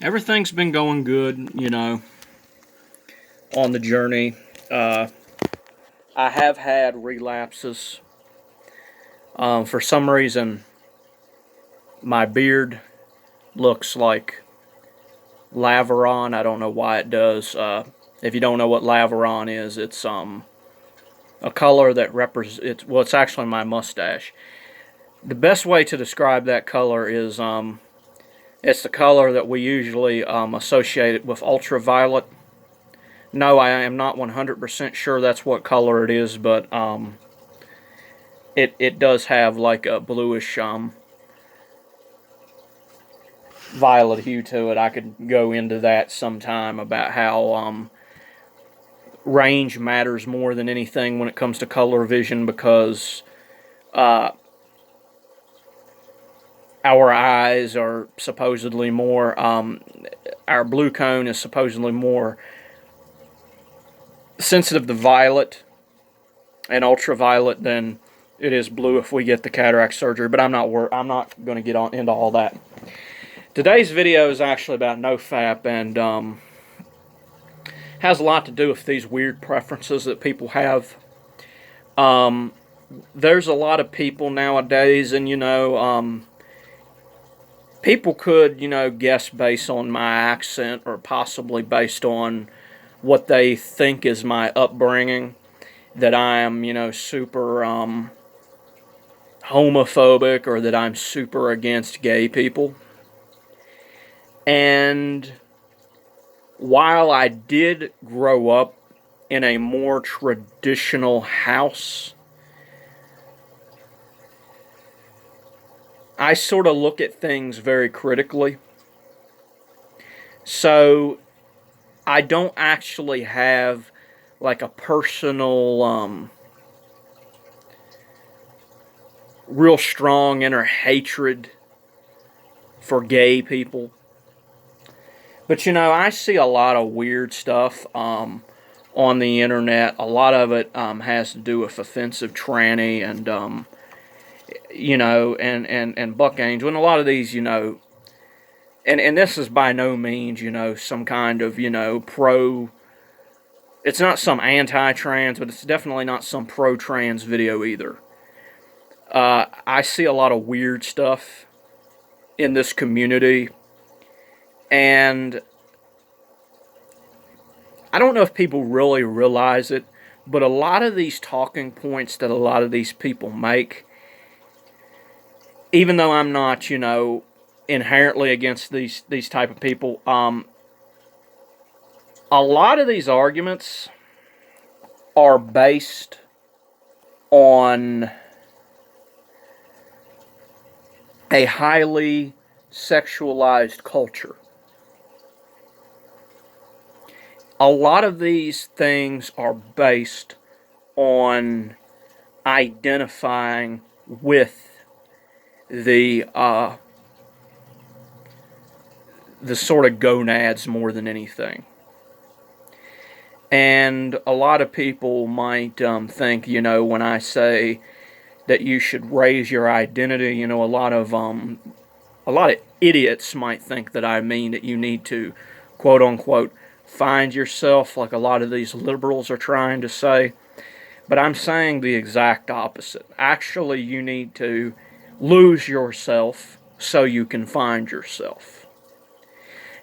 Everything's been going good, on the journey. I have had relapses. For some reason, my beard looks like Laveron. I don't know why it does. If you don't know what Laveron is, it's a color that represents. Well, it's actually my mustache. The best way to describe that color is it's the color that we usually associate it with ultraviolet. No, I am not 100% sure that's what color it is, but it does have like a bluish violet hue to it. I could go into that sometime about how range matters more than anything when it comes to color vision, because our eyes are supposedly more, our blue cone is supposedly more sensitive to violet and ultraviolet than it is blue if we get the cataract surgery. But I'm not going to get into all that. Today's video is actually about Nofap, and has a lot to do with these weird preferences that people have. There's a lot of people nowadays, and people could guess based on my accent, or possibly based on what they think is my upbringing, that I am super homophobic, or that I'm super against gay people. And while I did grow up in a more traditional house, I sort of look at things very critically. So I don't actually have like a personal real strong inner hatred for gay people. But I see a lot of weird stuff on the internet. A lot of it has to do with offensive tranny and and buck angel, and a lot of these and this is by no means some kind of pro. It's not some anti-trans, but it's definitely not some pro-trans video either. I see a lot of weird stuff in this community. And I don't know if people really realize it, but a lot of these talking points that a lot of these people make, even though I'm not, inherently against these type of people, a lot of these arguments are based on a highly sexualized culture. A lot of these things are based on identifying with the sort of gonads more than anything. And a lot of people might think, when I say that you should raise your identity, a lot of idiots might think that I mean that you need to, quote unquote, find yourself, like a lot of these liberals are trying to say. But I'm saying the exact opposite. Actually, you need to lose yourself so you can find yourself.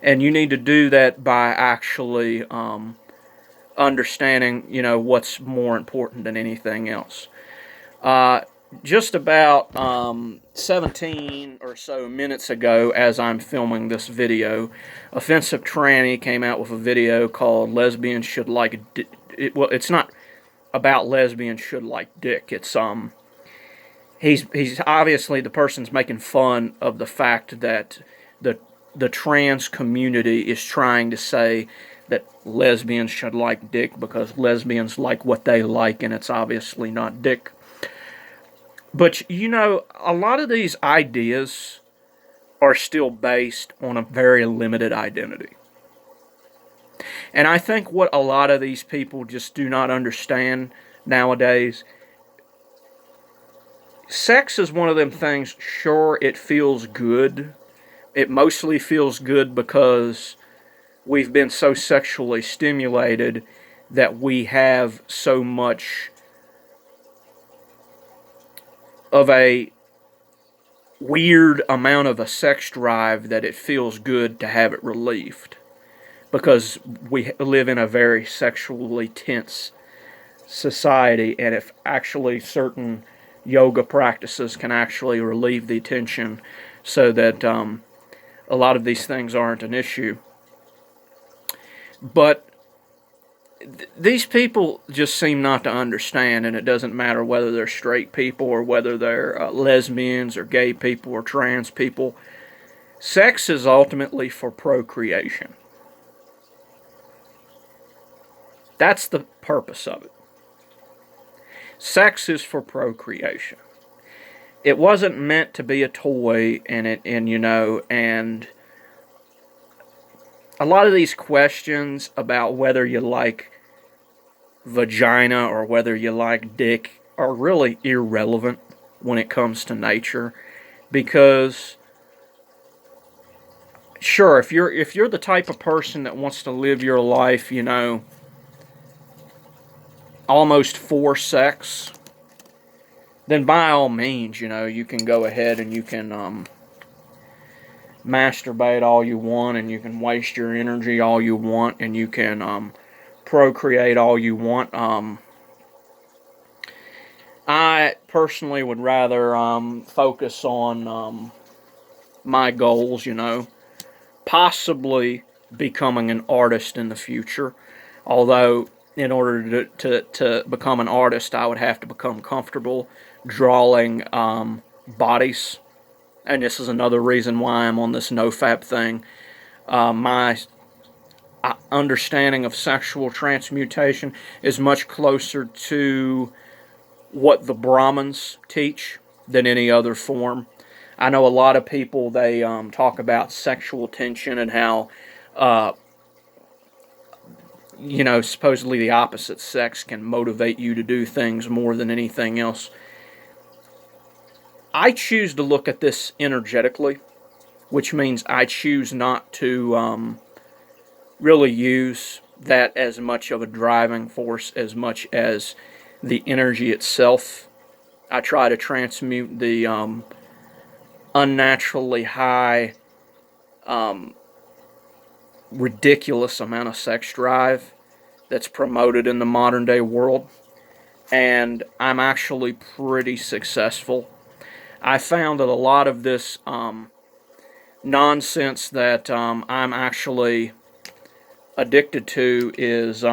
And you need to do that by actually understanding, what's more important than anything else. Just about 17 or so minutes ago, as I'm filming this video, Offensive Tranny came out with a video called "Lesbians Should Like." Well, it's not about lesbians should like dick. It's he's obviously, the person's making fun of the fact that the trans community is trying to say that lesbians should like dick because lesbians like what they like, and it's obviously not dick. But, a lot of these ideas are still based on a very limited identity. And I think what a lot of these people just do not understand nowadays, sex is one of them things, sure, it feels good It mostly feels good because we've been so sexually stimulated that we have so much of a weird amount of a sex drive that it feels good to have it relieved, because we live in a very sexually tense society, and if actually certain yoga practices can actually relieve the tension so that a lot of these things aren't an issue. But these people just seem not to understand, and it doesn't matter whether they're straight people or whether they're lesbians or gay people or trans people. Sex is ultimately for procreation. That's the purpose of it. Sex is for procreation. It wasn't meant to be a toy, and a lot of these questions about whether you like vagina or whether you like dick are really irrelevant when it comes to nature, because sure, if you're the type of person that wants to live your life, almost for sex, then by all means, you can go ahead and you can masturbate all you want, and you can waste your energy all you want, and you can procreate all you want. I personally would rather focus on my goals, possibly becoming an artist in the future. Although, in order to become an artist, I would have to become comfortable drawing bodies. And this is another reason why I'm on this Nofap thing. My understanding of sexual transmutation is much closer to what the Brahmins teach than any other form. I know a lot of people, they talk about sexual tension and how, supposedly the opposite sex can motivate you to do things more than anything else. I choose to look at this energetically, which means I choose not to really use that as much of a driving force as much as the energy itself. I try to transmute the unnaturally high, ridiculous amount of sex drive that's promoted in the modern day world, and I'm actually pretty successful. I found that a lot of this nonsense that I'm actually addicted to is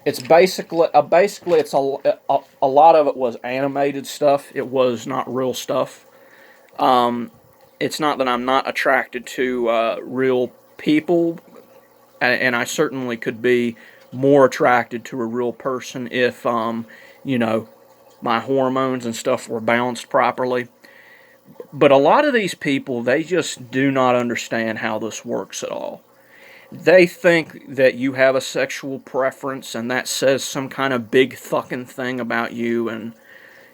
it's basically it's a lot of it was animated stuff. It was not real stuff. It's not that I'm not attracted to real people, and I certainly could be more attracted to a real person if my hormones and stuff were balanced properly. But a lot of these people, they just do not understand how this works at all. They think that you have a sexual preference, and that says some kind of big fucking thing about you, and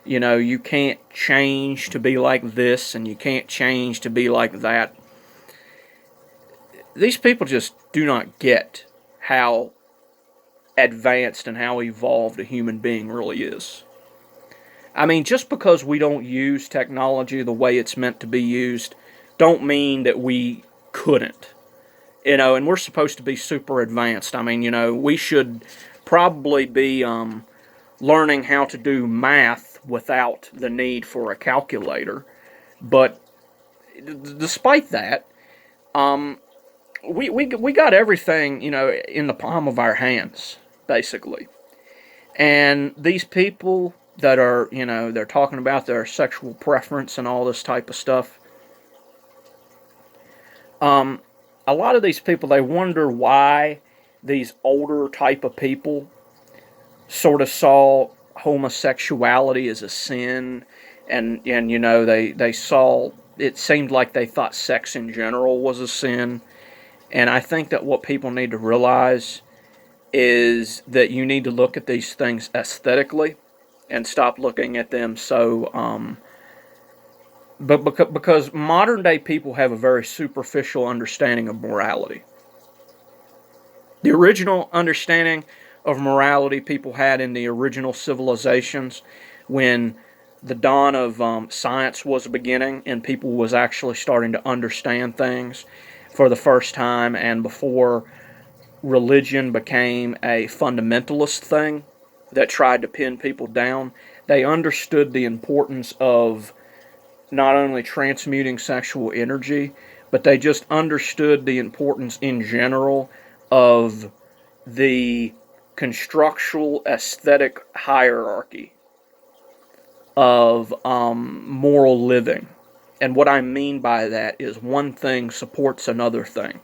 you can't change to be like this, and you can't change to be like that. These people just do not get how advanced and how evolved a human being really is. I mean, just because we don't use technology the way it's meant to be used, don't mean that we couldn't. And we're supposed to be super advanced. I mean, we should probably be learning how to do math without the need for a calculator. But despite that, we got everything, in the palm of our hands, basically. And these people that are, they're talking about their sexual preference and all this type of stuff. A lot of these people, they wonder why these older type of people sort of saw homosexuality as a sin, and they saw, it seemed like they thought sex in general was a sin. And I think that what people need to realize is that you need to look at these things aesthetically and stop looking at them so But because modern day people have a very superficial understanding of morality. The original understanding of morality people had in the original civilizations, when the dawn of science was beginning and people was actually starting to understand things for the first time, and before religion became a fundamentalist thing that tried to pin people down, they understood the importance of not only transmuting sexual energy, but they just understood the importance in general of the constructual aesthetic hierarchy of moral living. And what I mean by that is one thing supports another thing.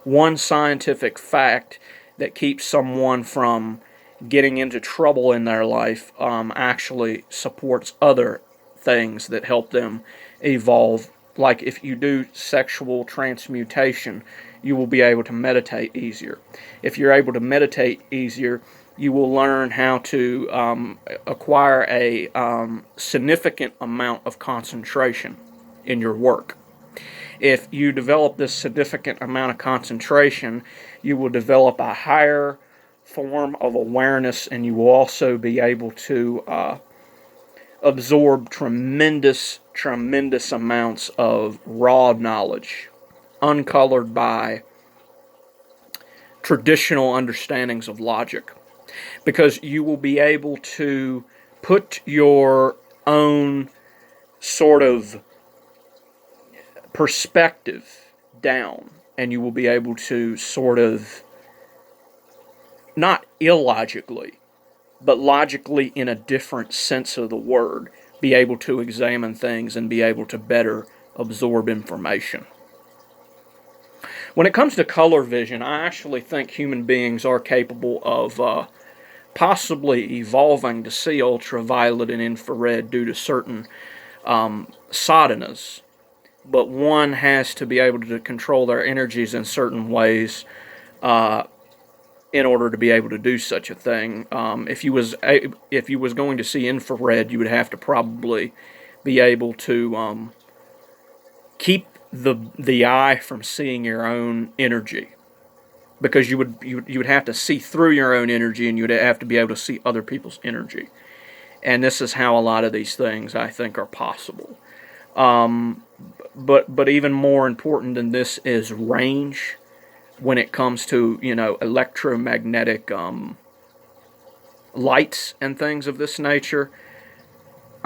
One scientific fact that keeps someone from getting into trouble in their life actually supports other things that help them evolve. Like if you do sexual transmutation, you will be able to meditate easier. If you're able to meditate easier, you will learn how to acquire a significant amount of concentration in your work. If you develop this significant amount of concentration, you will develop a higher form of awareness, and you will also be able to absorb tremendous amounts of raw knowledge, uncolored by traditional understandings of logic. Because you will be able to put your own sort of perspective down, and you will be able to sort of, not illogically, but logically in a different sense of the word, be able to examine things and be able to better absorb information. When it comes to color vision, I actually think human beings are capable of possibly evolving to see ultraviolet and infrared due to certain sadhanas. But one has to be able to control their energies in certain ways in order to be able to do such a thing. If you was going to see infrared, you would have to probably be able to keep the eye from seeing your own energy, because you would have to see through your own energy, and you would have to be able to see other people's energy. And this is how a lot of these things, I think, are possible. But even more important than this is range when it comes to, electromagnetic lights and things of this nature.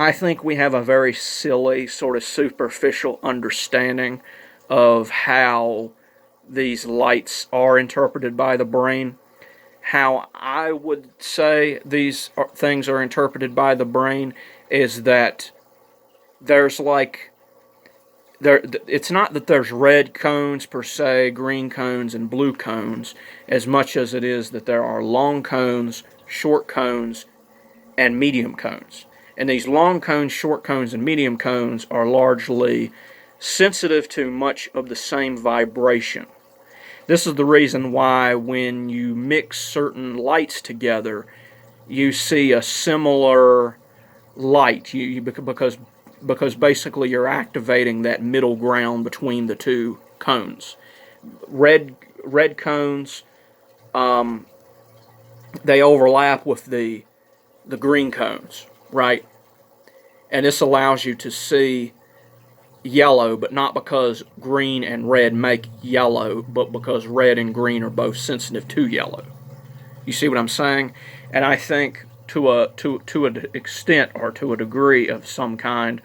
I think we have a very silly, sort of superficial understanding of how these lights are interpreted by the brain. How I would say these things are interpreted by the brain is that there's it's not that there's red cones per se, green cones, and blue cones, as much as it is that there are long cones, short cones, and medium cones. And these long cones, short cones, and medium cones are largely sensitive to much of the same vibration. This is the reason why when you mix certain lights together, you see a similar light, because basically you're activating that middle ground between the two cones. Red cones, they overlap with the green cones, right? And this allows you to see yellow, but not because green and red make yellow, but because red and green are both sensitive to yellow. You see what I'm saying? And I think to an extent, or to a degree of some kind,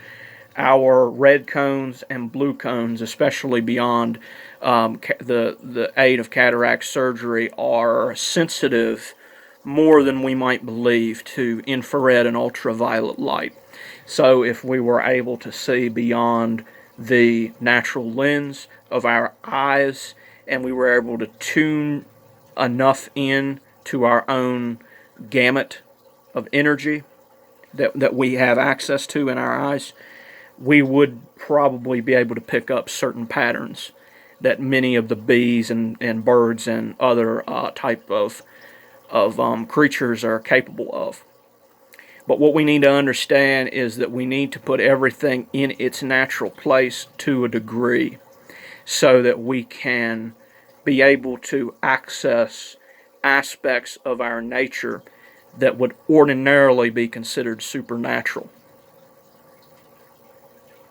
our red cones and blue cones, especially beyond the aid of cataract surgery, are sensitive more than we might believe to infrared and ultraviolet light. So if we were able to see beyond the natural lens of our eyes, and we were able to tune enough in to our own gamut of energy that we have access to in our eyes, we would probably be able to pick up certain patterns that many of the bees and birds and other type of creatures are capable of. But what we need to understand is that we need to put everything in its natural place to a degree so that we can be able to access aspects of our nature that would ordinarily be considered supernatural.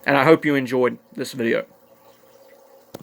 And I hope you enjoyed this video.